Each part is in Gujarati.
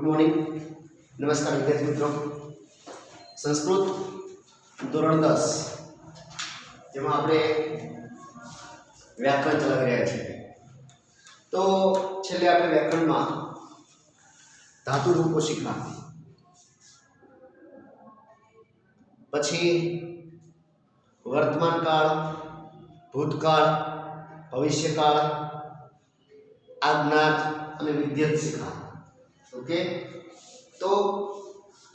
मॉर्निंग नमस्कार विद्यार्थी मित्रों संस्कृत धोरण 10 જેમાં આપણે વ્યાકરણ ચલાવી રહ્યા છીએ તો છેલ્લે આપણે વ્યાકરણમાં ધાતુ રૂપો શીખ્યા પછી વર્તમાન કાળ ભૂતકાળ ભવિષ્યકાળ આજ્ઞાત અને વિદ્યત શીખ્યા ओके तो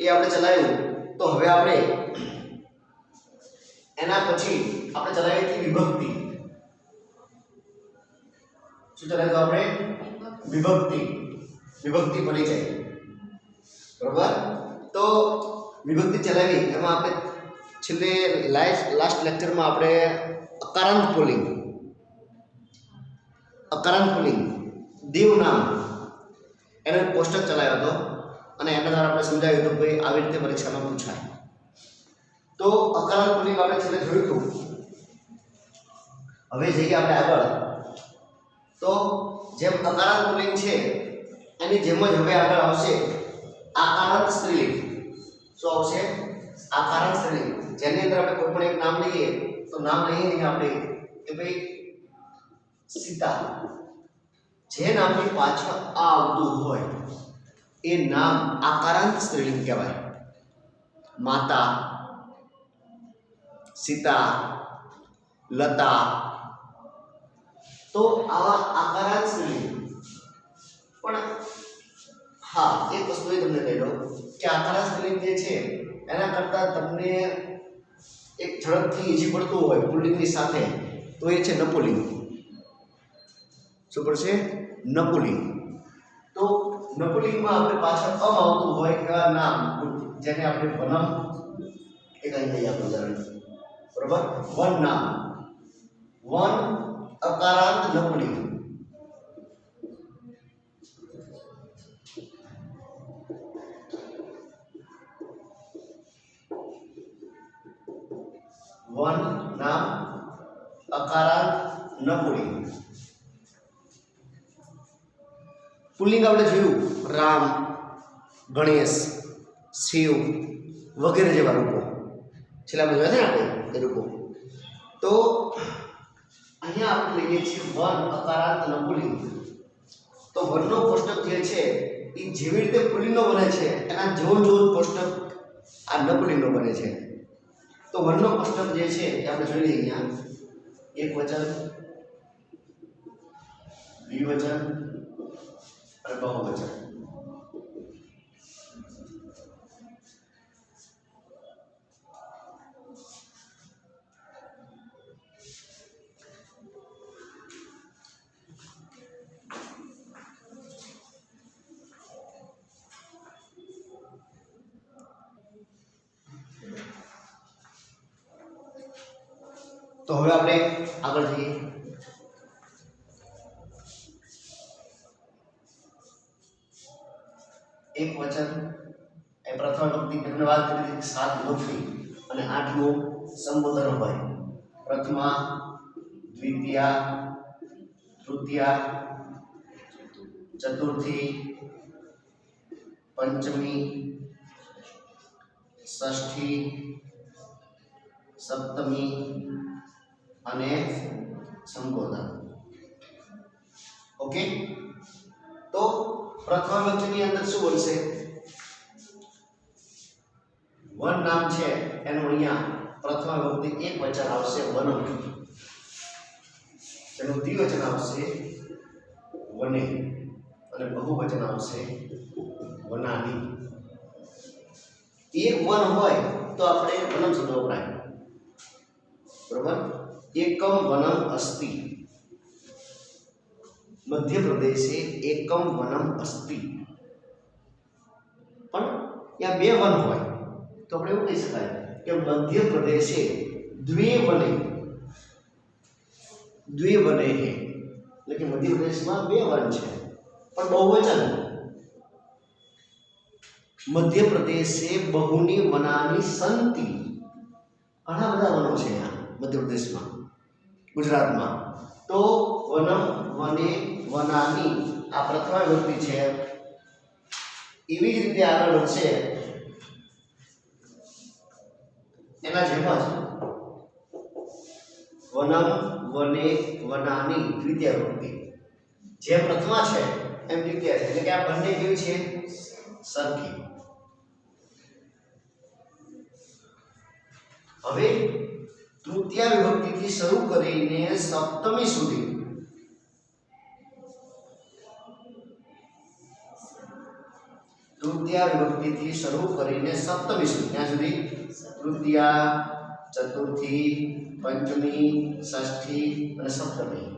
ये आपने चलाव्યું तो હવે આપણે એના પછી આપણે ચલાવી હતી વિભક્તિ શું ચલાવ્યું આપણે વિભક્તિ પરિચય બરાબર તો વિભક્તિ ચલાવી એમાં આપણે છેલ્લે લાસ્ટ લેક્ચરમાં આપણે અકારાંત પુલ્લિંગ દેવ નામ एने पोस्टर चलाया तो અને એના દ્વારા આપણે સમજાવ્યું તો ભાઈ આવી રીતે પરીક્ષામાં પૂછાય તો અકારાંત પુલ્લિંગ આપણે છેલ્લે જોયું હતું હવે જઈએ આપણે આગળ તો જેમ અકારાંત પુલ્લિંગ છે એની જેમ જ હવે આગળ આવશે આકારાંત સ્ત્રીલિંગ શું આવશે આકારાંત સ્ત્રીલિંગ જેની અંદર આપણે કોઈ પણ એક નામ લઈએ તો નામ લઈએ અહીંયા આપણે કે ભાઈ સીતા જે નામની પાછળ આ આવતું હોય એ નામ આકારાંત સ્ત્રીલિંગ કહેવાય માતા સીતા લતા તો આવા આકારાંત સ્ત્રીલિંગ પણ હા એક વસ્તુ એ તમને કહી દઉં કે આકારાંત સ્ત્રીલિંગ જે છે એના કરતાં તમને એક ઝડપથી ઈજી પડતું હોય પુલ્લિંગની સાથે તો એ છે નપુલિંગ શું પડશે નપુલિંગ તો નપુલિંગમાં આપણે પાછળ અમ આવતું હોય એવા નામ જેને આપણે વનમ એક અહીં લઈએ આપણે ઉદાહરણ બરાબર વન નામ વન અકારાંત નપુલિંગ વન નામ અકારાંત નપુલિંગ પુલ્લિંગ આપણે જોયું રામ ગણેશ શિવ વગેરે જેવા રૂપો છેલ્લા આપણે જોયા છે ને આપણે એ રૂપો તો અહીંયા આપણે લઈએ છીએ વન અકારાંત નપુલિંગ તો વનનો કોષ્ટક જે છે એ જેવી રીતે પુલ્લિંગનો બને છે એના જેવો કોષ્ટક આ નપુલિંગનો બને છે તો વનનો કોષ્ટક જે છે એ આપણે જોઈ લઈએ અહીંયા એક વચન દ્વિવચન અને બહુવચન તો હવે આપણે આગળ જઈએ एक वचन ए प्रथम व्यक्ति हमने बात करी थी 7 विभक्ति અને 8મો સંબોધન હોય પ્રથમા દ્વિતીયા તૃતીયા ચતુર્થી પંચમી ષષ્ઠી સપ્તમી અને સંબોધન ઓકે તો प्रथम व्यक्ति अंदर शू बोलशे वन नाम छे एनो अहींया प्रथम व्यक्ति एक वचन आवशे वनम तेनो द्विवचन आवशे वने अने बहुवचन आवशे वनानी एक वन होय तो आपणे वनम शब्द वपराय बराबर एकम वनम अस्ति मध्य प्रदेशे एकम वनम अस्ति पण या बे वन होय तो આપણે એવું કહી શકાય કે મધ્ય પ્રદેશે દ્વે વને હે એટલે કે મધ્ય પ્રદેશમાં બે વન છે પણ બહુવચન મધ્ય પ્રદેશે બહુની વનાની સંતિ ઘણા બધા વનો છે અહીંયા મધ્ય પ્રદેશમાં ગુજરાતમાં तो वनम वने वनानी आ प्रथमा विभक्ति है એવી જ રીતે આગળ વધશે એના જેમ જ વનમ વને વનાની દ્વિતીય વિભક્તિ જે પ્રથમા છે એમ દ્વિતીય છે, એટલે કે આ બંને કેવી છે? સરખી. હવે તૃતીય વિભક્તિથી શરૂ કરીને સપ્તમી સુધી તૃતીય વિભક્તિથી શરૂ કરીને સપ્તમી સુધી ત્યાં સુધી તૃતીય, ચતુર્થી, પંચમી, ષષ્ઠી અને સપ્તમી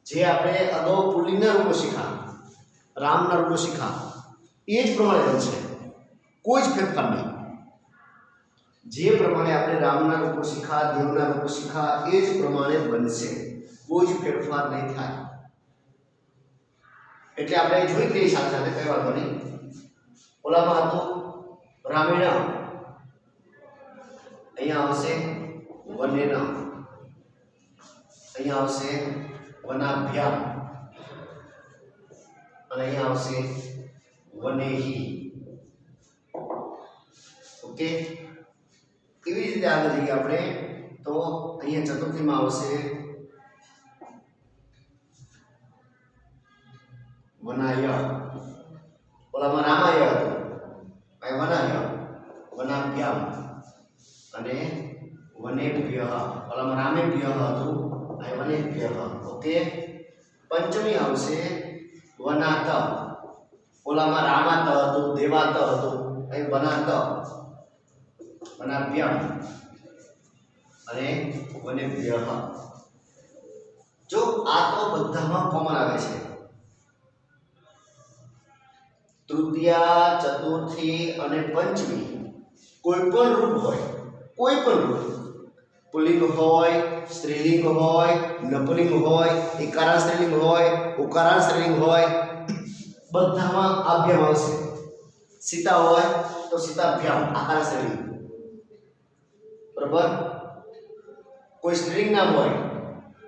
જે આપણે અગાઉ પુલ્લિંગના રૂપો શીખા, રામના રૂપો શીખા એ જ પ્રમાણે બનશે, કોઈ જ ફેરફાર નહીં. જે પ્રમાણે આપણે રામના રૂપો શીખા, દેવના રૂપો શીખા એ જ પ્રમાણે બનશે, કોઈ જ ફેરફાર નહીં થાય. એટલે આપણે જોઈ લઈએ સાથે સાથે, કઈ વાંધો નહીં. ઓલામાં હતું રામેણ, અહીંયા આવશે વનેન, અહીંયા આવશે વનાભ્યામ અને અહીંયા આવશે વનેહી. ઓકે, કેવી રીતે આગળ જઈએ આપણે? તો અહીંયા ચતુર્થીમાં આવશે વનાય, ઓલામાં રામાય હતું, અહીં વનાય, વનાભ્યામ અને વનેભ્ય, ઓલામાં રામેભ્ય હતું, અહીં વનેભ્ય. ઓકે, પંચમી આવશે વનાત, ઓલામાં રામાત હતું, દેવાત હતું, અહીં વનાત, વનાભ્યામ અને વનેભ્ય. જો આ તો બધામાં કોમન આવે છે. તૃતીય, ચતુર્થી અને પંચમી કોઈ પણ રૂપ હોય, કોઈ પણ રૂપ, પુલ્લિંગ હોય, સ્ત્રીલિંગ હોય, નપુલિંગ હોય, ઇકારાંત સ્ત્રીલિંગ હોય, ઉકારાંત સ્ત્રીલિંગ હોય, બધામાં આભ્યામ આવશે. સીતા હોય તો સીતાભ્યામ આકારાંત સ્ત્રીલિંગ, બરાબર. કોઈ સ્ત્રીલિંગ નામ હોય,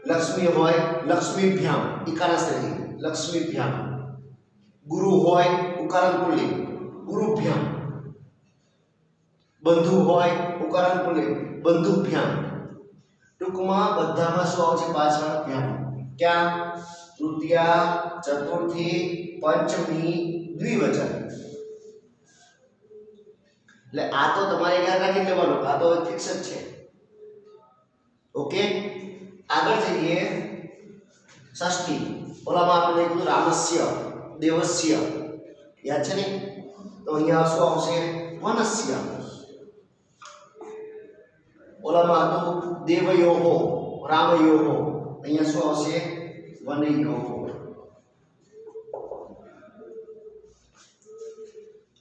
લક્ષ્મી હોય, લક્ષ્મીભ્યામ ઇકારાંત સ્ત્રીલિંગ, લક્ષ્મીભ્યામ. ગુરુ હોય, ઉકારાંત પુલ્લિંગ, ગુરુભ્યામ. બંધુ હોય, ઉકારાંત પુલ્લિંગ, બંધુભ્યામ. ટૂંકમાં બધામાં શું આવશે? પાછળ ભ્યામ. ક્યાં? તૃતીય, ચતુર્થી, પંચમી, દ્વિવચન. એટલે આ તો તમારે યાદ રાખી લેવાનું, આ તો ફિક્સ જ છે. ઓકે, આગળ જઈએ. ષષ્ઠી, ઓલામાં આપણે કીધું રામસ્ય, દેવસ્ય, યાદ છે ને? તો અહીંયા શું આવશે? વનસ્ય. ઓલામાં હતું દેવયોહો, રામયોહો, અહીંયા શું આવશે? વનયોહો.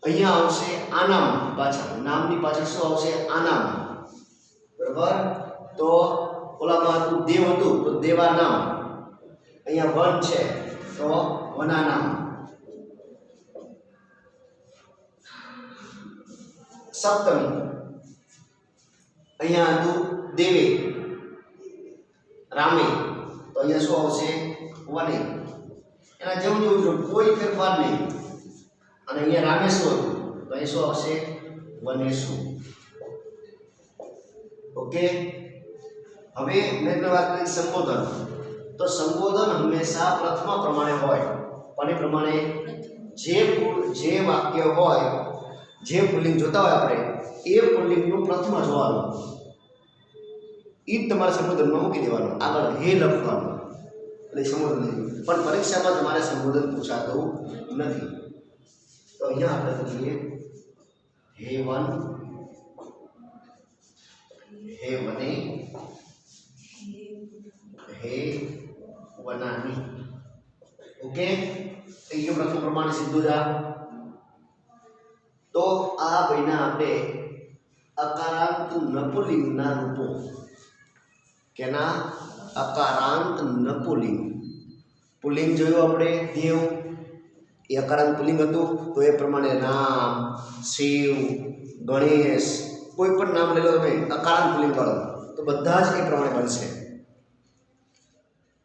અહીંયા આવશે આનામ, પાછળ નામની પાછળ શું આવશે? આનામ, બરાબર. તો ઓલામાં હતું દેવ હતું તો દેવાનામ, અહીંયા વન છે તો વનાનામ. સપ્તમી, અહીંયા હતું દેવે, રામે, તો અહીંયા શું આવશે? વને. એના જેવું જેવું કોઈ ફેરફાર નહીં. અને અહીંયા રામેશ્વર તો અહીં શું આવશે? વનેશુ. ઓકે, હવે મેં વાત કરી સંબોધન. તો સંબોધન હંમેશા પ્રથમા પ્રમાણે હોય, અને પ્રમાણે જે વાક્ય હોય, જે પુલ્લિંગ જોતા હોય આપણે, એ પુલ્લિંગનું પ્રથમ જોવાનું, એ જ તમારે સંબોધનમાં મૂકી દેવાનું, આગળ હે લખવાનું, એટલે સંબોધન નહીં. પણ પરીક્ષામાં તમારે સંબોધન પૂછાતું નથી. તો અહીંયા આપણે લખીએ હે વન, હે વને, હે વનાની. ઓકે, એ પ્રથમ પ્રમાણે સીધું જા. તો આ ભાઈના આપણે અકારાંત નપુલિંગના રૂપો, કેના? અકારાંત નપુલિંગ. પુલ્લિંગ જોયું આપણે દેવ, એ અકારાંત પુલ્લિંગ હતું, તો એ પ્રમાણે રામ, શિવ, ગણેશ, કોઈ પણ નામ લઈ લો તમે અકારાંત પુલ્લિંગ વાળો, તો બધા જ એ પ્રમાણે બનશે.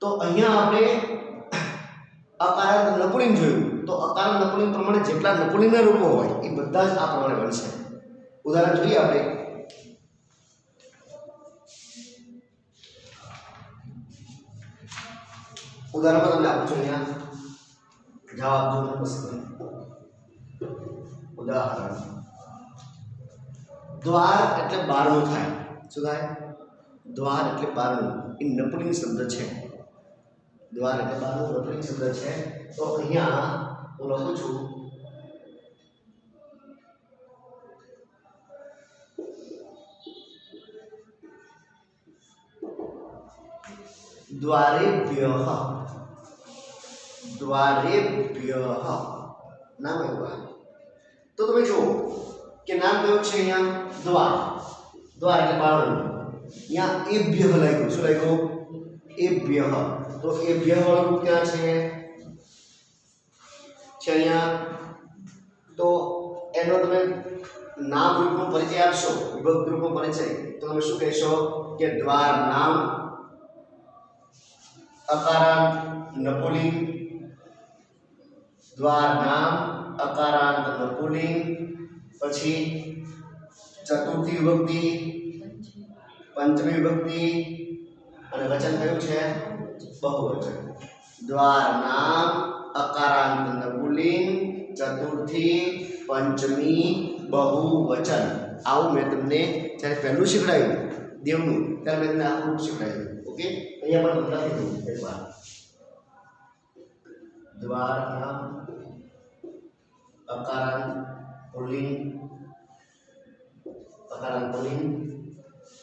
તો અહીંયા આપણે અકારાંત નપુલિંગ જોયું, તો અકાર નપુલિંગ પ્રમાણે જેટલા નપુલિંગના રૂપો હોય એ બધા જ આ પ્રમાણે બનશે. ઉદાહરણ જોઈએ આપણે. ઉદાહરણમાં તમને આપું છું, અહીંયા જવાબ જો પસંદ. ઉદાહરણ દ્વાર એટલે બારણું થાય. શું થાય? દ્વાર એટલે બારણું. એ નપુલિંગ શબ્દ છે. દ્વાર એટલે બારણું નપુલિંગ શબ્દ છે. તો અહીંયા હું લખું છું દ્વારેભ્યઃ. દ્વારેભ્યઃ નામ આવ્યું. તો તમે જુઓ કે નામ કયું છે અહીંયા? દ્વાર. દ્વાર એટલે બારણું. અહીંયા એભ્યઃ લાગ્યું. શું લાગ્યું? એભ્યઃ. તો એભ્યઃ વાળું રૂપ ક્યાં છે? અહીંયા. તો એનો તમે નામ રૂપનો પરિચય આપશો, વિભક્તિ રૂપનો પરિચય, તો તમે શું કહેશો કે દ્વાર નામ અકારાંત નપુલિંગ. દ્વાર નામ અકારાંત નપુલિંગ. પછી ચતુર્થી વિભક્તિ, પંચમી વિભક્તિ અને વચન કયું છે? બહુવચન. દ્વાર નામ અકારાંત નપુલિંગ, ચતુર્થી, પંચમી, બહુવચન. આવું મેં તમને જ્યારે પહેલું શીખડાયું દેવનું ત્યારે મેં તમને આખું રૂપ શીખડાયું. ઓકે, અહીંયા પણ લખી દઉં એકવાર. દ્વાર નામ અકારાંત પુલ્લિંગ, અકારાંત પુલ્લિંગ,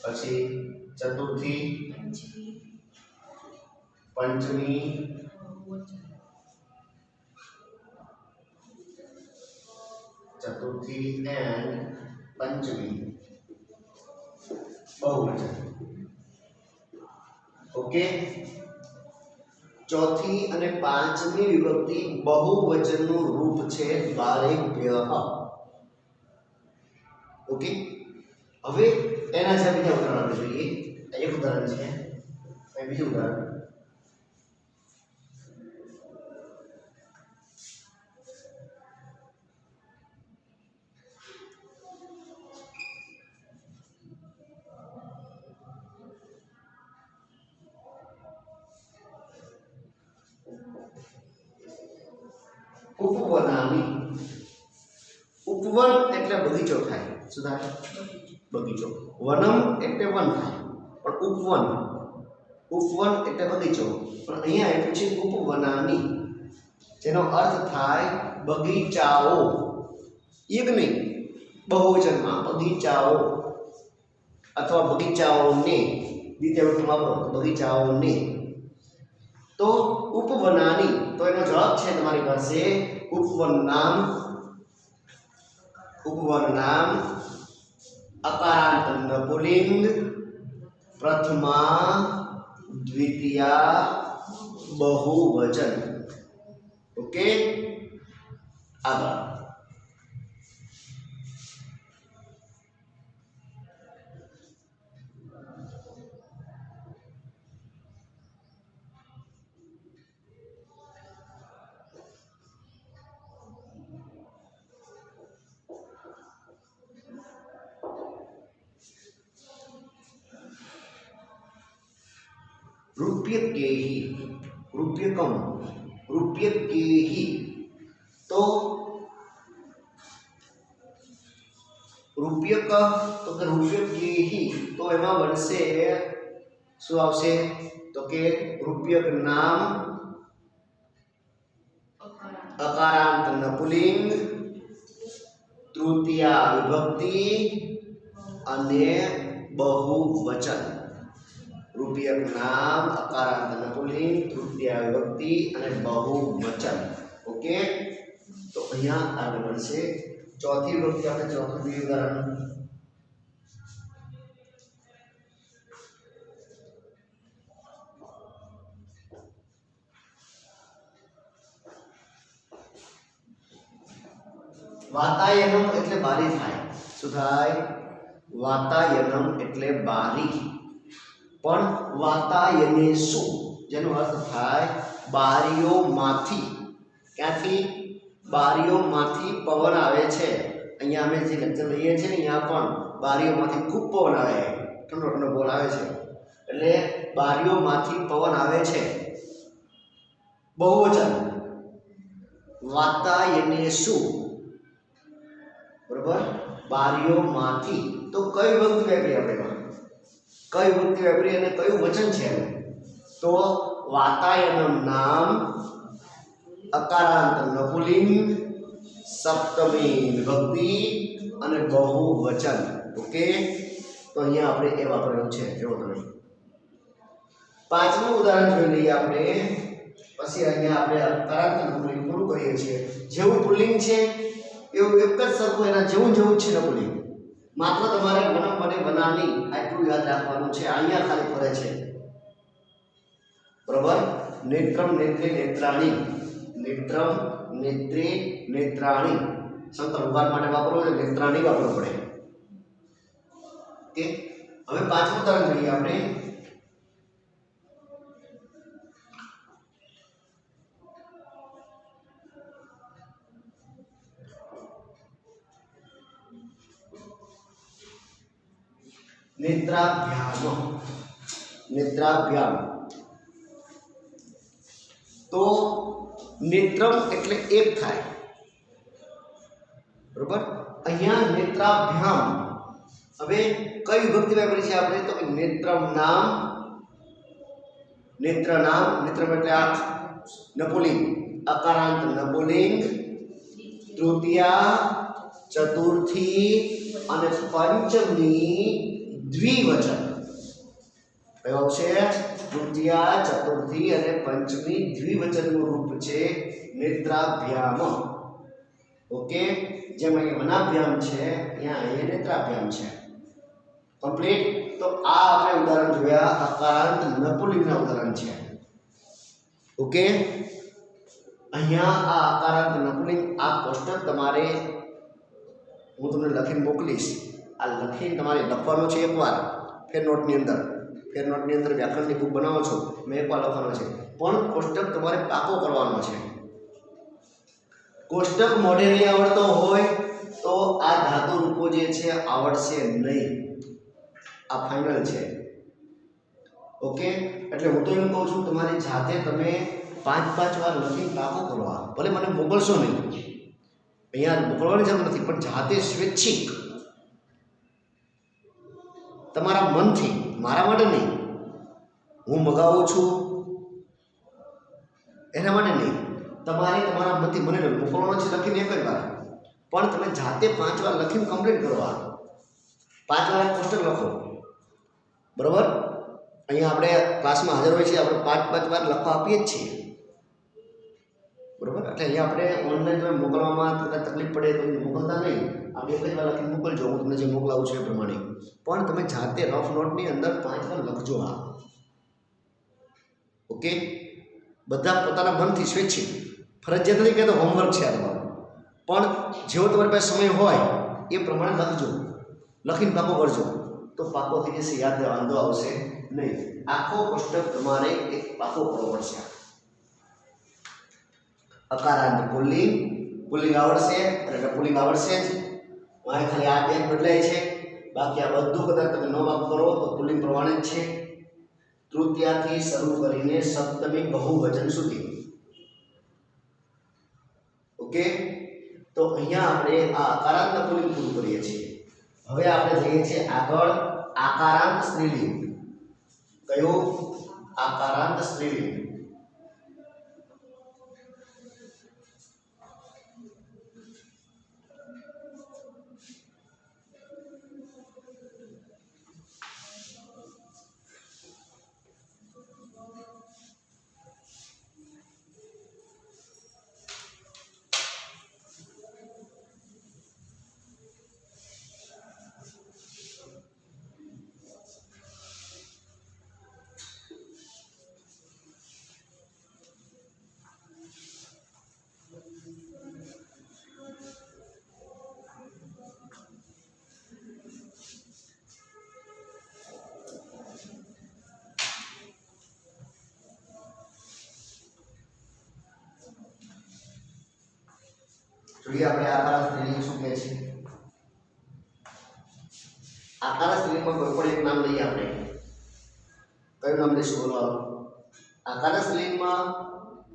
પછી ચતુર્થી, પંચમી, ચતુર્થી એન્ડ પંચમી બહુવચન. ઓકે, ચોથી અને પાંચમી વિભક્તિ બહુવચનનું રૂપ છે દ્વારેભ્યઃ. ઓકે, હવે એના જે બીજા ઉદાહરણ આપણે જોઈએ. એક ઉદાહરણ છે, બીજું ઉદાહરણ. ઉપવનાની. ઉપવન એટલે બગીચો થાય. શું થાય? બગીચો. વનમ એટલે વન થાય, પણ ઉપવન, ઉપવન એટલે બગીચો. પણ અહીંયા આપ્યું છે ઉપવનાની, જેનો અર્થ થાય બગીચાઓ. એક નહીં, બહુવચનમાં બગીચાઓ અથવા બગીચાઓને. દ્વિતીય વચનમાં વાપરો બગીચાઓને. તો ઉપવનાની, તો એનો જવાબ છે તમારી પાસે ઉપવન નામ. ઉપવન નામ અકારાંત નપુલિંગ, પ્રથમા, દ્વિતીયા, બહુવચન. ઓકે, આભાર. રૂપ્યકેહી, રૂપ્યકમ, રૂપ્યકેહી. તો રૂપ્યક, તો કે રૂપ્યકેહી, તો એમાં બનશે શું આવશે? તો કે રૂપ્યક નામ અકારાંત નપુલિંગ, તૃતીયા વિભક્તિ અને બહુવચન. રૂપ્યક નામ અકારાંત નપુલિંગ, તૃતીયા વિભક્તિ અને બહુવચન. ઓકે, તો અહીંયા આગળ બનશે ચોથી વિભક્તિ. આપણે ચોથું બીજું ઉદાહરણ. વાતાયનમ એટલે બારી થાય. શું થાય? વાતાયનમ એટલે બારી. પણ વાતાયનેસુ, જેનો અર્થ થાય બારીઓમાંથી. ક્યાંથી? બારીઓમાંથી પવન આવે છે. અહીંયા અમે જે લેક્ચર લઈએ છીએ ને અહીંયા પણ બારીઓમાંથી ખૂબ પવન આવે છે, ઠંડો ઠંડો પવન આવે છે. એટલે બારીઓમાંથી પવન આવે છે. બહુવચન વાતાયને શું, બરોબર? બારીઓમાંથી તો કઈ વખત વાપરી આપણે, કઈ વખત વાપરી અને કયું વચન છે? તો વાતાયનમ નામ અકારાંત નપુલિંગ સપ્તમી વિભક્તિ અને બહુવચન. ઓકે, તો અહીંયા આપણે એ વાપરેલું છે. જો તમે પાંચમું ઉદાહરણ જોઈ લઈએ આપણે, પછી અહીંયા આપણે અકારાંત નપુલિંગ પૂરું કરીએ છીએ. જેવું પુલ્લિંગ છે એવું એક જ સરખું એના જેવું જેવું છે નપુલિંગ. માત્ર તમારે વનમ અને વનાની આટલું યાદ રાખવાનું છે. અહીંયા ખાલી ફરે છે, બરોબર? નેત્રમ નેત્રે નેત્રાણી, નેત્રમ નેત્રે નેત્રાણી. સંકર ઉકાર માટે વાપરવું એટલે નેત્રાણી વાપરવું પડે. ઓકે, હવે પાંચમું ઉદાહરણ જોઈએ આપણે. નેત્રાભ્યામ, નેત્રાભ્યામ. તો નેત્રમ એટલે એક થાય, બરોબર? અહીંયા નેત્રાભ્યામ. હવે કઈ વિભક્તિ વાપરી છે આપણે? તો નેત્રમ નામ, નેત્ર નામ, નેત્રમ એટલે આંખ, નપુલિંગ અકારાંત નપુલિંગ, તૃતીયા, ચતુર્થી અને પંચમી દ્વિવચન. કયો છે? તૃતીયા, ચતુર્થી અને પંચમી દ્વિવચનનું રૂપ છે નેત્રાભ્યામ. ઓકે, જેમ અહીં વનાભ્યામ છે અહીંયા અહીં નેત્રાભ્યામ છે. કમ્પ્લીટ. તો આ આપણે ઉદાહરણ જોયા અકારાંત નપુલિંગના ઉદાહરણ છે. ઓકે, અહીંયા આ અકારાંત નપુલિંગ આ કોષ્ટક તમારે હું તમને લખીને મોકલીશ. આ લખીને તમારે લખવાનો છે એકવાર ફેર નોટની અંદર. ફેર નોટની અંદર વ્યાકરણની બુક બનાવો છો, મેં એકવાર લખવાનો છે, પણ કોષ્ટક તમારે પાકો કરવાનો છે. કોષ્ટક મોઢે નહીં આવડતો હોય તો આ ધાતુ રૂપો જે છે આવડશે નહીં. આ ફાઇનલ છે. ઓકે, એટલે હું તો એમ કહું છું તમારી જાતે તમે 5-5 વાર લખીને પાકો કરવા. ભલે મને મોકલશો નહીં, અહીંયા મોકલવાની જરૂર નથી, પણ જાતે સ્વૈચ્છિક તમારા મનથી, મારા માટે નહીં, હું મગાવું છું એના માટે નહીં, તમારે તમારા મનથી મને મોકલવાનો છે લખીને એક જ વાર, પણ તમે જાતે 5 વાર લખીને કમ્પ્લીટ કરવા. 5 વાર કોષ્ટક લખો, બરોબર? અહીંયા આપણે ક્લાસમાં હાજર હોય છે, આપણે 5-5 વાર લખવા આપીએ જ છીએ, બરોબર? એટલે અહીંયા આપણે ઓનલાઈન તમે મોકલવામાં કદાચ તકલીફ પડે તો મોકલતા નહીં, આપણે એક જ વાર લખીને મોકલજો, હું તમને જે મોકલાવું છું એ પ્રમાણે. પણ તમે જાતે રફ નોટની અંદર 5 વાર લખજો. આ ઓકે, બધા પોતાના મનથી સ્વૈચ્છિક, ફરજિયાત નથી કહેતો હોમવર્ક છે આ તમારું, પણ જેવો તમારી પાસે સમય હોય એ પ્રમાણે લખજો, લખીને પાકો કરજો, તો પાકો થઈ જશે, યાદ વાંધો આવશે નહીં. આખો કોષ્ટક તમારે એક પાકો કરવો પડશે. અકારાંત પુલ્લિંગ, પુલ્લિંગ આવડશે અને પુલ્લિંગ આવડશે જ. અહીં ખાલી આ બે બદલાય છે, બાકી આ બધું કદાચ તમે ન વાપ કરો તો પુલ્લિંગ પ્રમાણે જ છે. તૃતીયાથી શરૂ કરીને સપ્તમી બહુવચન સુધી. ઓકે, તો અહીંયા આપણે આ અકારાંત પુલ્લિંગ પૂરું કરીએ છીએ. હવે આપણે જઈએ છીએ આગળ આકારાંત સ્ત્રીલિંગ. કયો? આકારાંત સ્ત્રીલિંગ. જોઈએ આપણે આકાર સ્ત્રીલિંગ શું કહે છે। આકાર સ્ત્રીલિંગમાં કોઈ પણ એક નામ લઈએ આપણે, કયું નામ લઈશું બોલો? આકાર સ્ત્રીલિંગમાં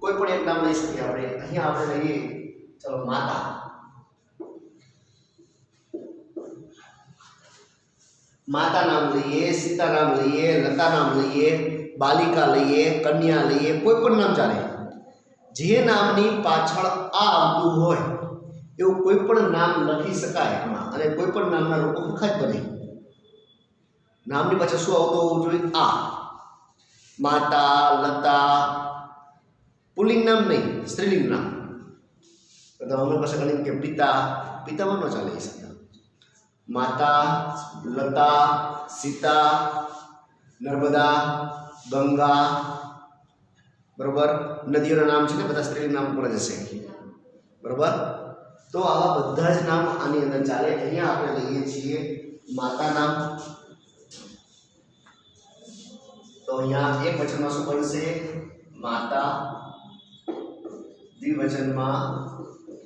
કોઈ પણ એક નામ લઈ શકીએ આપણે। અહીંયા આપણે લઈએ ચલો માતા, माता नाम लीए, सीता नाम लीए, लता नाम लीए, बालिका लीए, कन्या लीए, कोई पण नाम चाले। जे नामनी पाछळ आ आवतुं होय एवुं कोई पण नाम लखी शकाय एमां अने कोई पण नामना रूपो हरखा ज बने। नामनी पाछळ शुं आवतुं होवुं जोईए? आ। माता, लता, पुल्लिंग नाम नहीं, स्त्रीलिंग नाम। तो हमें पाछळ गणित के पिता, पितामां न चाले शब्द। माता, लता, सीता, नर्मदा, गंगा, बराबर नदीओना नाम छे ने बधा स्त्रीलिंग नाम पर जशे, बराबर। तो आवा बधा ज नाम आनी अंदर चाले। अहींया आपणे लईए छीए माता नाम, तो अहींया एक वचનમાં શું બનશે? माता, દ્વિવચનમાં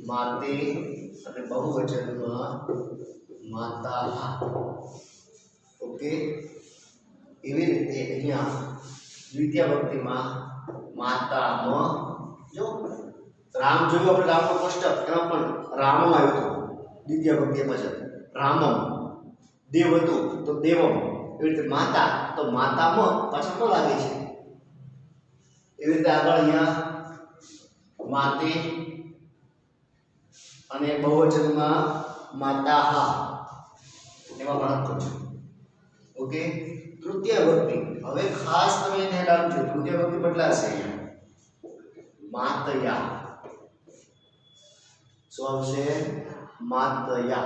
माते અને બહુવચનમાં माता। ओके, एवी रीते अहींया द्वितीय विभक्तिमां माता म जो राम जोयुं आपणे रामनो कोष्टक एमां पण रामम आव्यो तो द्वितीय विभक्ति पाछळ रामम, देव हतुं तो देवम, एवी रीते माता तो माता म पाछळ म लागे छे। एवी रीते आगळ अहींया माते अने बहुवचનમાં माताहा एवा गणत करजो। ओके, तृतीय विभक्ति हवे खास तमे ध्यान आपजो, तृतीय विभक्ति बदलाशे। अहींया मातया शुं आवशे? मातया।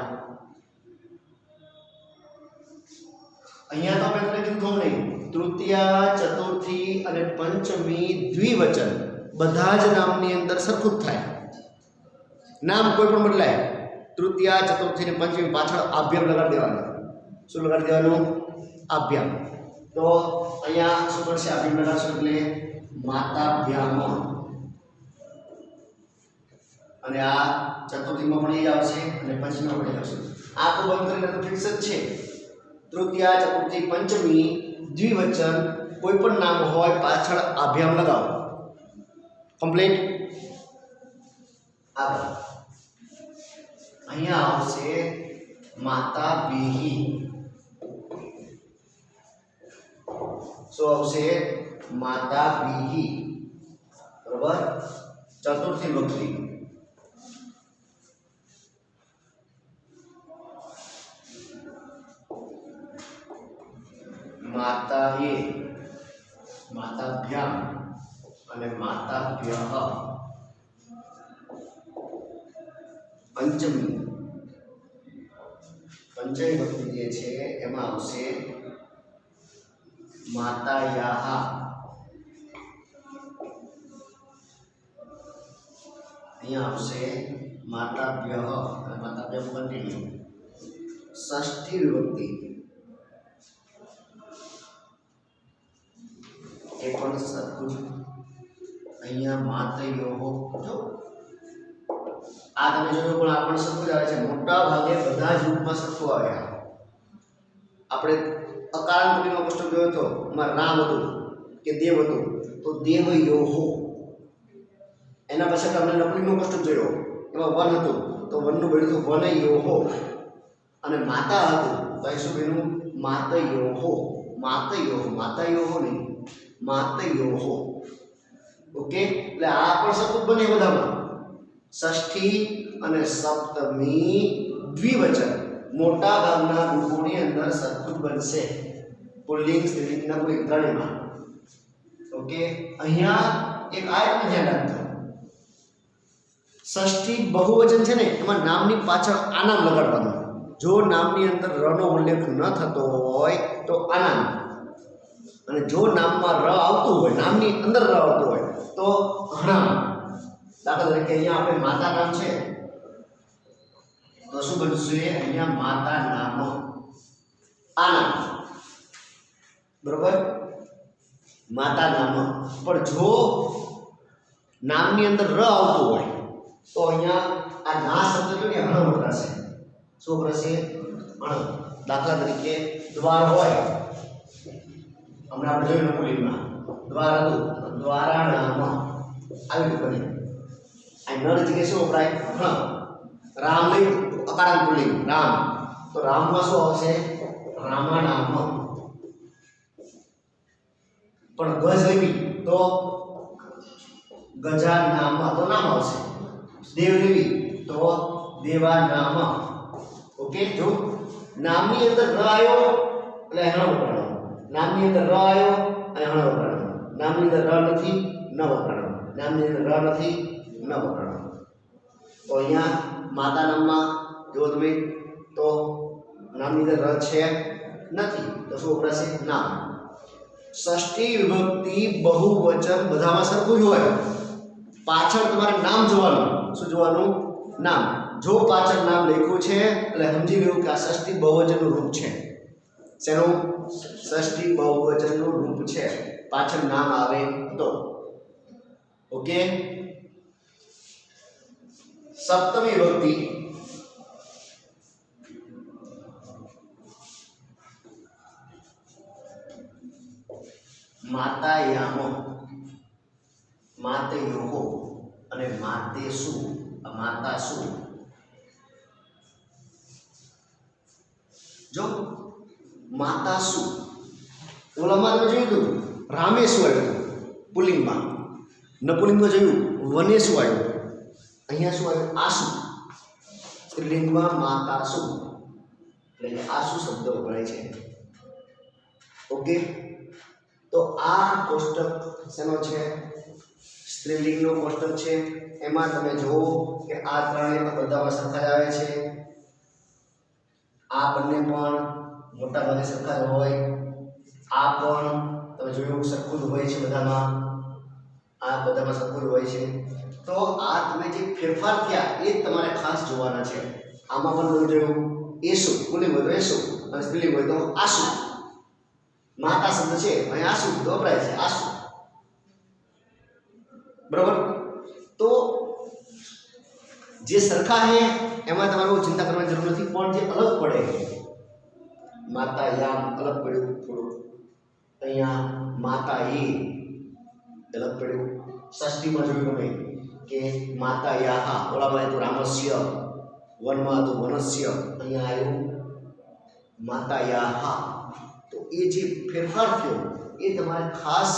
अहींया तो आपणे तने कीधुं खबर नहीं, तृतीय, चतुर्थी अने पंचमी द्विवचन बधा ज नामनी अंदर सरखुं ज थाय। नाम कोई पण बदलाय, तृतीय, चतुर्थी ने पंचमी पाछळ आभ्याम लगाड़ी देवानो। शुं लगाड़ी देवानुं? आभ्याम। तो अहींया शुं करशे? आभ्याम लगाडशो એટલે माताभ्याम। અને આ ચતુર્થીમાં પણ એ જ આવશે અને પંચમીમાં પણ એ આવશે। આખું બંધ કરીને તો ફિક્સ જ છે। તૃતીય, ચતુર્થી, પંચમી દ્વિવચન કોઈ પણ નામ હોય પાછળ આભ્યામ લગાવો। કમ્પ્લીટ। આગળ अहींया आवशे माता बीही। सो आवशे माता बीही, बराबर। चतुर्थी विभक्ति माताये, माताभ्याम अने माताभ्यः। पंचमी पंचमी विभक्ति जे छे एमां आवशे मातायाः। अहींया आवशे माताभ्यः अने माताभ्यः कंटिन्यू। षष्ठी विभक्ति एक पण सरखुं ज। अहींया मातयोः जो आ तमे जोयुं पण आपणे सरखुं ज आवे छे। मोटा भागे बधा ज रूपमां सरखुं आवे। आपणे अकारांतरीनो कोष्टक जोयो तो एमां राम हतुं के देव हतुं तो देवयोः। एना पछी आपणे नपुंसकलिंगनो कोष्टक जोयो एमां वन हतुं तो वननुं बन्युं तो वनयोः। अने माता हतुं तो अहीं शुं बन्युं? मातयोः। मातयोः, मातायोः नहीं, मातयोः। ओके, એટલે આ પણ સરખું બને બધામાં। षष्ठी અને સપ્તમી દ્વિવચન મોટા ભાગના રૂપોની અંદર સરખું બનશે। પુલ્લિંગ, સ્ત્રીલિંગના કોઈ ત્રણેયમાં। ઓકે, અહીંયા એક આ તમે ધ્યાન રાખજો। षष्ठी बहुवचन છે ને એમાં નામની પાછળ આનામ લગાડવાનું। જો નામની અંદર રનો ઉલ્લેખ ન થતો હોય તો આનામ, અને જો નામમાં ર આવતું હોય, નામની અંદર ર આવતું હોય તો હણામ। દાખલા તરીકે અહીંયા આપણે માતા નામ છે તો શું બનશે? અહીંયા માતા નામ આ નામ, બરોબર, માતા નામ। પણ જો નામની અંદર ર આવતું હોય તો અહીંયા આ ના શબ્દ જો ને હણ વપરાશે. શું વપરાશે? હણ. દાખલા તરીકે દ્વાર હોય, હમણાં આપણે જોયું નપુલિંગમાં દ્વાર હતું, દ્વારાણામ આવી રીતે બને. આ નર જગ્યાએ શું વપરાય? હણ. રામ લઈ અકારાંત પુલ્લિંગ રામ, તો રામમાં શું આવશે? રામાનામ. પણ ગજ લેવી તો ગજાનામ, તો નામ આવશે. દેવ લેવી તો દેવાનામ. ઓકે, જો નામની અંદર ર આવ્યો એટલે હણ વપરાણો, નામની અંદર ર આવ્યો અને હણ વપરાણો, નામની અંદર ર નથી ન વપરાણો, નામની અંદર ર નથી ન વપરાણો. તો અહીંયા માતા નામમાં જો તમે તો નામની અંદર ર છે નથી, તો શું વપરાશે? નામ. ષષ્ઠી વિભક્તિ બહુવચન બધામાં સરખું જ હોય, પાછળ તમારે નામ જોવાનું. શું જોવાનું? નામ. જો પાછળ નામ લખ્યું છે એટલે સમજી ગયું કે આ ષષ્ઠી બહુવચનનું રૂપ છે. શેનું? ષષ્ઠી બહુવચનનું રૂપ છે, પાછળ નામ આવે તો. ઓકે, સપ્તમી વિભક્તિ માતાયામ, માતયોહો અને માતેસુ, માતાસુ. જો માતાસુ ઓલામાં તમે જોયું હતું રામેસુ આવ્યું પુલ્લિંગમાં, નપુલિંગમાં જોયું વનેસુ આવ્યું, અહીંયા શું આવ્યું? આસુ. સ્ત્રીલિંગમાં માતાસુ એટલે આસુ શબ્દ વપરાય છે. ઓકે, તો આ કોષ્ટક શેનો છે? સ્ત્રીલિંગનો કોષ્ટક છે. એમાં તમે જુઓ કે આ ત્રણેય બધામાં સરખા જ આવે છે. આ બંને પણ મોટા ભાગે સરખા જ હોય, આ પણ તમે જોયું સરખું જ હોય છે બધામાં, આ બધામાં સરખું જ હોય છે. તો આ તમે જે ફેરફાર થયા એ તમારે ખાસ જોવાના છે. આમાં પણ તમે જોયું એસુ, પુલ્લિંગ હોય તો એસુ અને સ્ત્રીલિંગ હોય તો આસુ. માતા શબ્દ છે અહીં આસુ વપરાય છે, આસુ. બરાબર? તો જે સરખા છે એમાં તમારે ચિંતા કરવાની જરૂર નથી, પણ જે અલગ પડે, માતા યામ અલગ પડ્યું થોડું, અહીંયા માતા એ અલગ પડ્યું. ષષ્ઠીમાં જોયું તમે કે માતા યાહા, ઓલામાં તો રામસ્ય, વનમાં તો વનસ્ય, અહીંયા આવ્યું માતા યાહા. તો એ જે ફેરફાર થયો એ તમારે ખાસ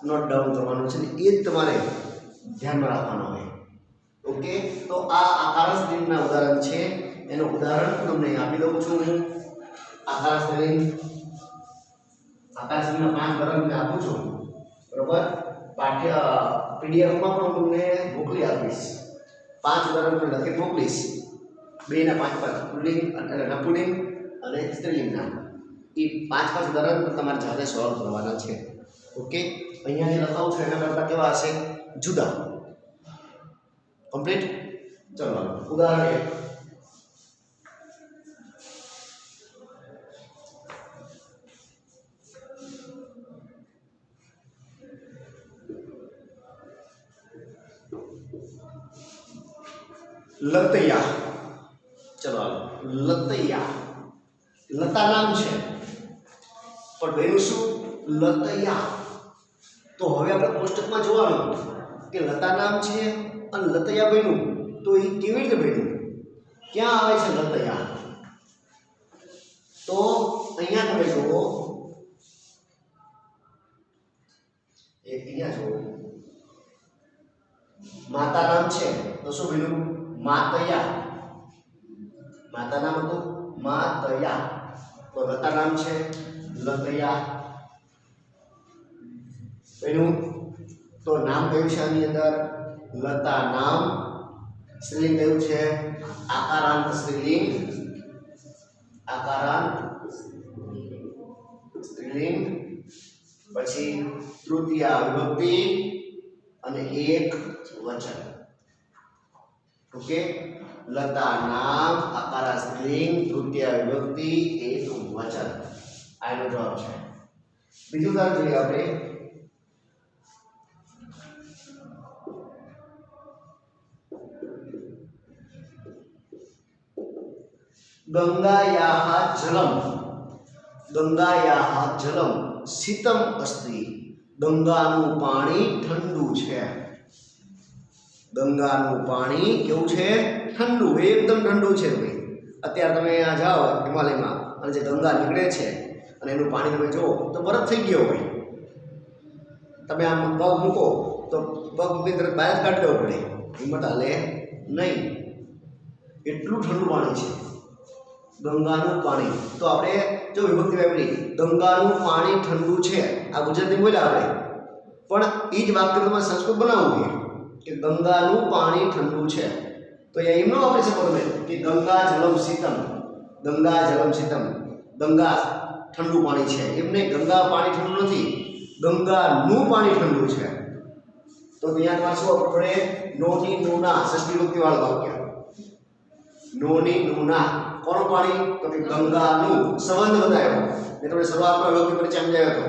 નોટ ડાઉન કરવાનો છે, એ જ તમારે ધ્યાનમાં રાખવાનો હોય. ઓકે, તો આ આકાર સ્ત્રીલિંગના ઉદાહરણ છે. એનું ઉદાહરણ તમને આપી દઉં છું હું. આકાર સ્ત્રીલિંગના 5 ઉદાહરણ આપું છું. બરોબર? પાઠ્ય પીડીએફમાં પણ તમને મોકલી આપીશ. 5 ઉદાહરણ લખી મોકલીશ. 2 ના 5 પુલ્લિંગ અને નપુલિંગ અને સ્ત્રીલિંગના. એ 5 ઉદાહરણ તમારે જાતે સોલ્વ કરવાના છે. ઓકે, અહીંયા જે લખાવું છું એના કરતાં કેવા હશે? જુદા. કમ્પ્લીટ? ચલો ઉદાહરણ 1 લતૈયા. ચલો લતૈયા, લતા નામ છે પણ બન્યું શું? લતૈયા. તો હવે આપણે કોષ્ટકમાં જોવાનું કે લતા નામ છે અને લતૈયા બન્યું, તો એ કેવી રીતે બન્યું? ક્યાં આવે છે લતૈયા? તો અહીંયા તમે જુઓ, અહીંયા જુઓ, માતા નામ છે તો શું બન્યું? માતયા. માતા નામ હતું માતયા, તો લતા નામ છે લતૈયા બન્યું. તો નામ કયું છે આની અંદર? લતા નામ. સ્ત્રીલિંગ કયું છે? આકારાંત સ્ત્રીલિંગ. આકારાંત સ્ત્રીલિંગ. પછી તૃતીય વિભક્તિ અને એક વચન. ઓકે, લતા નામ, આકારાંત સ્ત્રીલિંગ, તૃતીય વિભક્તિ, એક વચન. આનો જવાબ છે. બીજું ઉદાહરણ જોઈએ આપણે. गंगायाः जलम, गंगायाः जलम शीतम अस्ति, गंगाનું પાણી ઠંડુ છે, ગંગાનું પાણી કેવું છે? ઠંડુ, એકદમ ઠંડુ છે ભાઈ. અત્યારે તમે આ જાઓ હિમાલયમાં અને જે ગંગા નીકળે છે અને એનું પાણી તમે જુઓ તો બરફ થઈ ગયો હોય. તમે આમ પગ મૂકો તો પગ મૂકીને તરત બહાર જ કાઢી દેવો પડે, હિંમત હાલે નહીં, એટલું ઠંડુ પાણી છે ગંગાનું પાણી. તો આપણે જો વિભક્તિ વાપરી ગંગાનું પાણી ઠંડુ છે, આ ગુજરાતી બોલ્યા આપણે, પણ એ જ વાક્ય તમારે સંસ્કૃત બનાવવું જોઈએ કે ગંગાનું પાણી ઠંડુ છે. તો એ એમ ન વાપરી શકો તમે કે ગંગા જલમ શીતમ, ગંગા જલમ શીતમ, ગંગા ઠંડુ પાણી છે, એમ નહીં. ગંગા પાણી ઠંડુ નથી, ગંગાનું પાણી ઠંડુ છે. તો અહીંયા તમારે શું આપવું પડે? નોની નુના ષષ્ઠી વિભક્તિ વાળું વાક્ય. નોની નુના કોનું પાણી? તો કે ગંગાનું. સંબંધ બતાવ્યો મેં તમને શરૂઆતમાં વિભક્તિ પરિચય સમજાવ્યો હતો,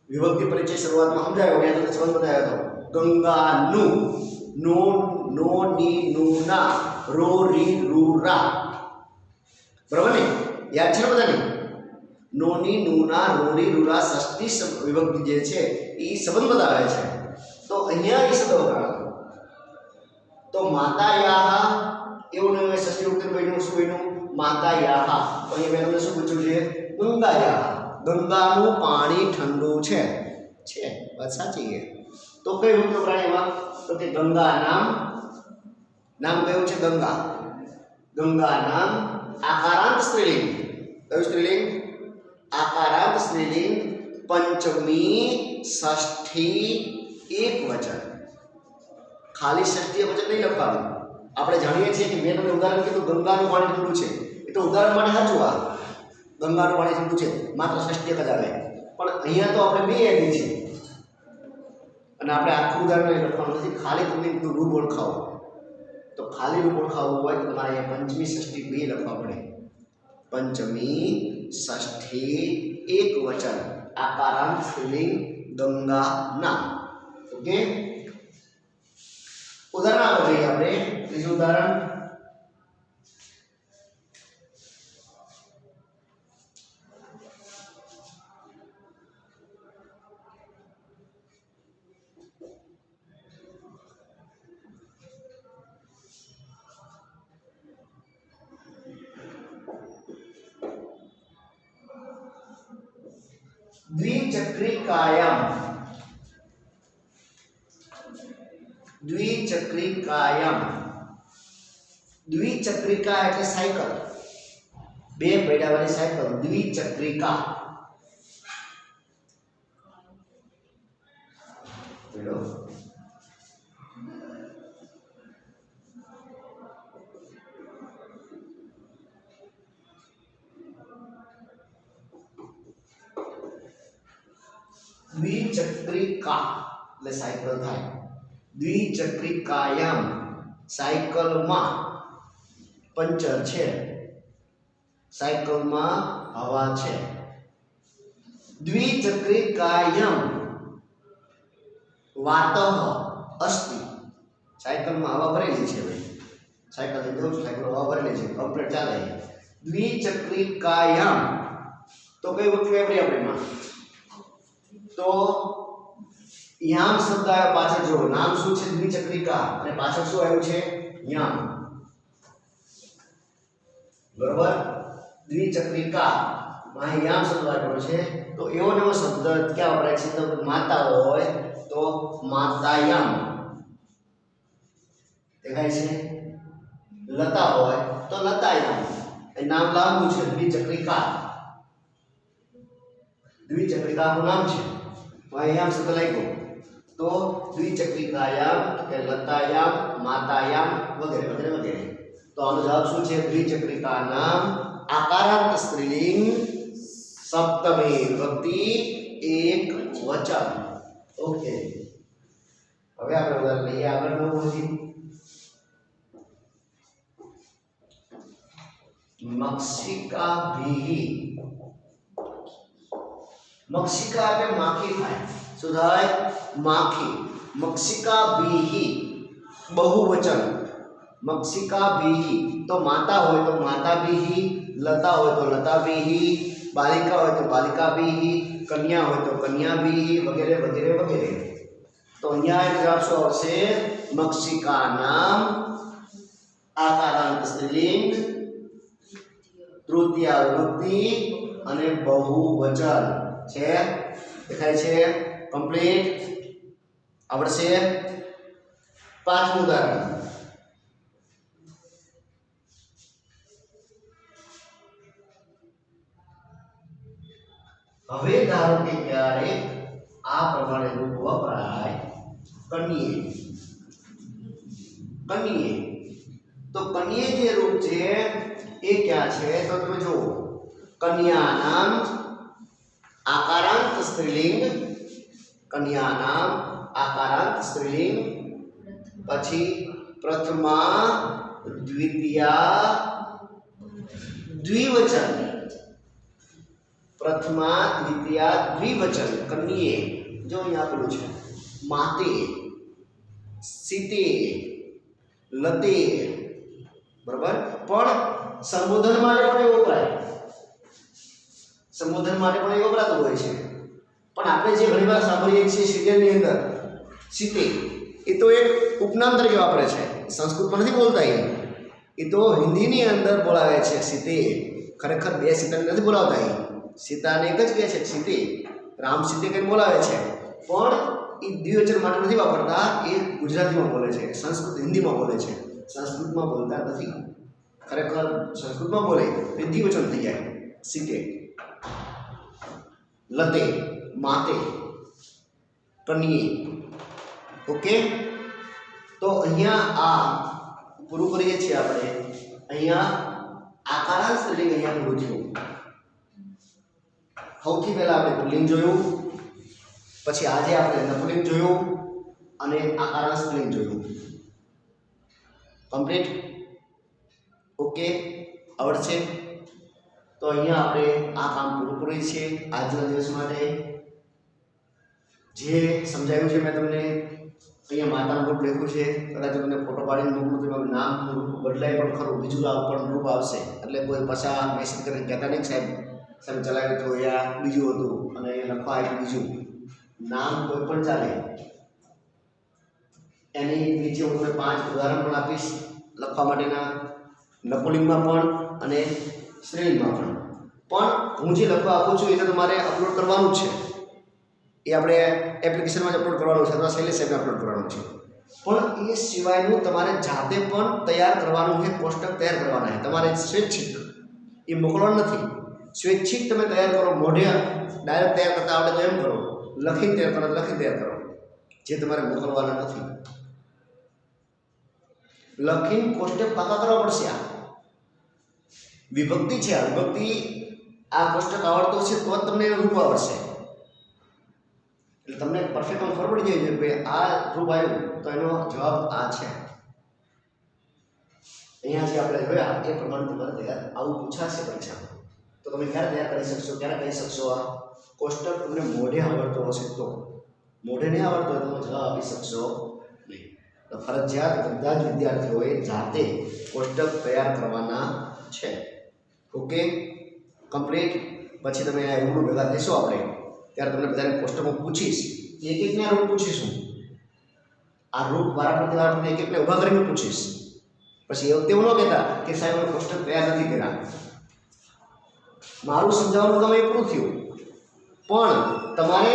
વિભક્તિ પરિચય શરૂઆતમાં સમજાવ્યો, મેં તમને સંબંધ બતાવ્યો હતો. ગંગાનું, નો નો ની નુના, રો રી રૂ રા, બરાબર ને? યાદ છે ને બધાને? નોની નુના રોની રૂરા ષષ્ઠી વિભક્તિ જે છે એ સંબંધ બતાવે છે. તો અહીંયા એ શબ્દ વપરાયો. તો માતાયાહ એવું ને ષષ્ઠી વિભક્તિ બન્યું, શું બન્યું? માતાયાહ. તો અહીંયા મેં તમને શું પૂછ્યું છે? ગંગાયાહ, ગંગાનું પાણી ઠંડુ છે. છે, વાત સાચી છે. તો કઈ વિભક્તિ વપરાય એમાં? તો કે ગંગા નામ, નામ કયું છે? ગંગા. ગંગા નામ આકારાંત સ્ત્રીલિંગ. કયું સ્ત્રીલિંગ? आकारांत स्त्रीलिंग पंचमी षष्ठी एक वचन. खाली षष्ठी वचन नहीं लखવાનું. આપણે જાણીએ છીએ કે મેં તમને ઉદાહરણ કીધું ગંગાનું પાણી ઠંડુ છે, એ તો ઉદાહરણ માટે સાચું. આ ગંગાનું પાણી ઠંડુ છે માત્ર ષષ્ઠી જ આવે, પણ અહીંયા તો આપણે બે એની છે અને આપણે આખું ઉદાહરણ નહીં લખવાનું નથી. ખાલી તમને કીધું રૂપ ઓળખાવો, તો ખાલી રૂપ ઓળખાવવું હોય તો તમારે અહીંયા પંચમી ષષ્ઠી બે લખવા પડે. पंचमी षष्ठी एक वचन आकारांत स्त्रीलिंग गंगा नाम. ओके, उदाहरण आप જોઈએ આપણે. ત્રીજું ઉદાહરણ द्विचक्रिकायाम. द्विचक्रिकायाम, द्विचक्रिका એટલે સાયકલ, બે પૈડાવાળી સાયકલ. દ્વિચક્રિકા બોલો. द्विचक्रिका એટલે સાયકલ થાય. દ્વિચક્રિકાયામ સાયકલમાં પંચર છે, સાયકલમાં હવા છે. દ્વિચક્રિકાયામ વાતઃ અસ્તિ, સાયકલમાં હવા ભરેલી છે ભાઈ. સાયકલ લઈ જવું છું, સાયકલ હવા ભરેલી છે, કમ્પ્લીટ ચાલે. દ્વિચક્રિકાયામ તો કઈ વખત વાપરી આપણે એમાં? तो याम शब्द आया पाछળ જો નામ શું છે? દ્વિચક્રિકા, અને પાછળ શું આવ્યું છે? યામ. બરાબર? દ્વિચક્રિકા માં યામ શબ્દ આવ્યો છે. તો એવો નવો શબ્દ ક્યાં વપરાય છે? તો માતા હોય તો માતાયામ દેખાય છે. લતા હોય તો લતાયામ. એ નામ લાંબુ છે. દ્વિચક્રિકા, દ્વિચક્રિકાનું નામ છે. याम शब्द लाइको तो द्विचक्रिकायाम के लतायाम मातायाम वगैरह वगैरह वगैरह. तो आनो जवाब શું છે? દ્વિચક્રિકા નામ આકારાંત સ્ત્રીલિંગ સપ્તમી વિભક્તિ એક વચન. ઓકે, હવે આપણે ઉદાહરણ લઈએ આગળનું. મક્ષિકા ભીહી. मक्षिका पे माखी खाए, सुधाय माखी. मक्षिका बीही बहुवचन, मक्षिकाभिः तो माता होय तो माताभिः, लता होय तो लताभिः, बालिका होय तो बालिकाभिः, कन्या होय तो कन्याभिः वगैरह वगैरह वगैरह। तो અહીંયા એક જવાબ શું આવશે? મક્ષિકાનામ આકારાંત સ્ત્રીલિંગ, તૃતીય વિભક્તિ અને બહુવચન છે। દેખાય છે? કમ્પ્લીટ આવડશે? પાંચમું ઉદાહરણ, હવે ધારો કે ક્યારે આ પ્રમાણે રૂપ વપરાય કન્યે, કન્યે તો કન્યે જે રૂપ છે એ ક્યાં છે? તો તમે જુઓ, કન્યાનામ આકારાંત સ્ત્રીલિંગ, કન્યાનામ આકારાંત સ્ત્રીલિંગ, પછી પ્રથમા દ્વિતીયા દ્વિવચન, પ્રથમા દ્વિતીયા દ્વિવચન કન્યે, જો અહીંયા આપેલું છે માતે, સીતે, લતે, બરાબર। પણ સંબોધન માટે પણ એ વપરાય, સંબોધન માટે પણ એ વપરાતું હોય છે। પણ આપણે જે ઘણીવાર સાંભળીએ છીએ શિક્ષણની અંદર સીતે, એ તો એક ઉપનામ તરીકે વાપરે છે, સંસ્કૃતમાં નથી બોલતા, એ તો હિન્દીની અંદર બોલાવે છે સીતે। ખરેખર બે સીતાને નથી બોલાવતા, સીતાને એક જ કહે છે સીતે, રામ સીતે કંઈ બોલાવે છે, પણ એ દ્વિવચન માટે નથી વાપરતા, એ ગુજરાતીમાં બોલે છે, સંસ્કૃત હિન્દીમાં બોલે છે, સંસ્કૃતમાં બોલતા નથી। ખરેખર સંસ્કૃતમાં બોલે તો દ્વિવચન થઈ જાય સીતે, લતે, માતે, કન્યે। ઓકે, તો અહીંયા આ પૂરું કરીએ છીએ આપણે। અહીંયા આકારાંત સ્ત્રીલિંગ અહીંયા પૂરું થયું। સૌથી પહેલા આપણે પુલ્લિંગ જોયું, પછી આજે આપણે નપુલિંગ જોયું અને આકારાંત સ્ત્રીલિંગ જોયું। કમ્પ્લીટ? ઓકે, આવડશે? તો અહીંયા આપણે આ કામ પૂરું કરીએ છીએ આજના દિવસ માટે। જે સમજાયું છે મેં તમને, અહીંયા માતાનું રૂપ લખ્યું છે, કદાચ તમને ફોટો પાડીને મોકલું તો નામનું રૂપ બદલાય પણ ખરું, બીજું પણ રૂપ આવશે, એટલે કોઈ પાછા મેસેજ કરીને કહેતા નહીં સાહેબ સાહેબ ચલાવ્યું તો યા બીજું હતું અને લખવા આવ્યું બીજું, નામ કોઈ પણ ચાલે। એની નીચે હું તમને 5 ઉદાહરણ પણ આપીશ લખવા માટેના, નપુલિંગમાં પણ અને સ્ત્રીલિંગમાં પણ। પણ હું જે લખવા આપું છું એ તો તમારે અપલોડ કરવાનું છે, એ આપણે એપ્લિકેશનમાં જ અપલોડ કરવાનું છે અથવા શૈલેષ સાહેબને અપલોડ કરવાનું છે। પણ એ સિવાયનું તમારે જાતે પણ તૈયાર કરવાનું છે, કોષ્ટક તૈયાર કરવાના છે તમારે, સ્વૈચ્છિક, એ મોકલવાનું નથી, સ્વૈચ્છિક તમે તૈયાર કરો। મોઢે ડાયરેક્ટ તૈયાર કરતા આવડે તો એમ કરો, લખીને તૈયાર કરો લખીને તૈયાર કરો, જે તમારે મોકલવાના નથી। લખીને કોષ્ટક પાકા કરવા પડશે। આ વિભક્તિ છે, આ વિભક્તિ, આ કોષ્ટક આવડતો છે તો જ તમને રૂપ આવડશે, એટલે તમને પરફેક્ટ ખબર પડી જાય કે આ રૂપ આવ્યું તો એનો જવાબ આ છે। અહીંયા જે આપણે જોયા એ પ્રમાણે તમારે તૈયાર આવું પૂછાશે પરીક્ષામાં, તો તમે ક્યારે તૈયાર કરી શકશો, ક્યારે કરી શકશો? આ કોષ્ટક તમને મોઢે આવડતો હશે તો, મોઢે નહીં આવડતો હોય તો તમે જવાબ આપી શકશો નહીં। તો ફરજિયાત બધા જ વિદ્યાર્થીઓએ જાતે કોષ્ટક તૈયાર કરવાના છે। Okay, complete? પછી તમે આ રૂબરૂ ભેગા થઈશો આપણે ત્યારે તમને બધાને કોષ્ટકમાં પૂછીશ, એક એકને રૂપ પૂછીશું, આ રૂપ વારાફરતી એક એકને ઊભા કરીને પૂછીશ, પછી એવું ન કહેતા કે સાહેબ અમે કોષ્ટક તૈયાર નથી કર્યા। મારું સમજાવવાનું કામ એ પૂરું થયું, પણ તમારે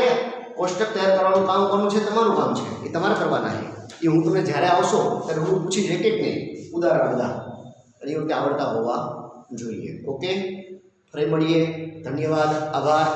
કોષ્ટક તૈયાર કરવાનું કામ કરવું છે, તમારું કામ છે, એ તમારે કરવાના છે। એ હું તમને જ્યારે આવશો ત્યારે હું પૂછીશ એક એકને ઉદાહરણ બધા, અને એ વખતે આવડતા હોવા જોઈએ। ઓકે, ફરી મળીએ, ધન્યવાદ, આભાર।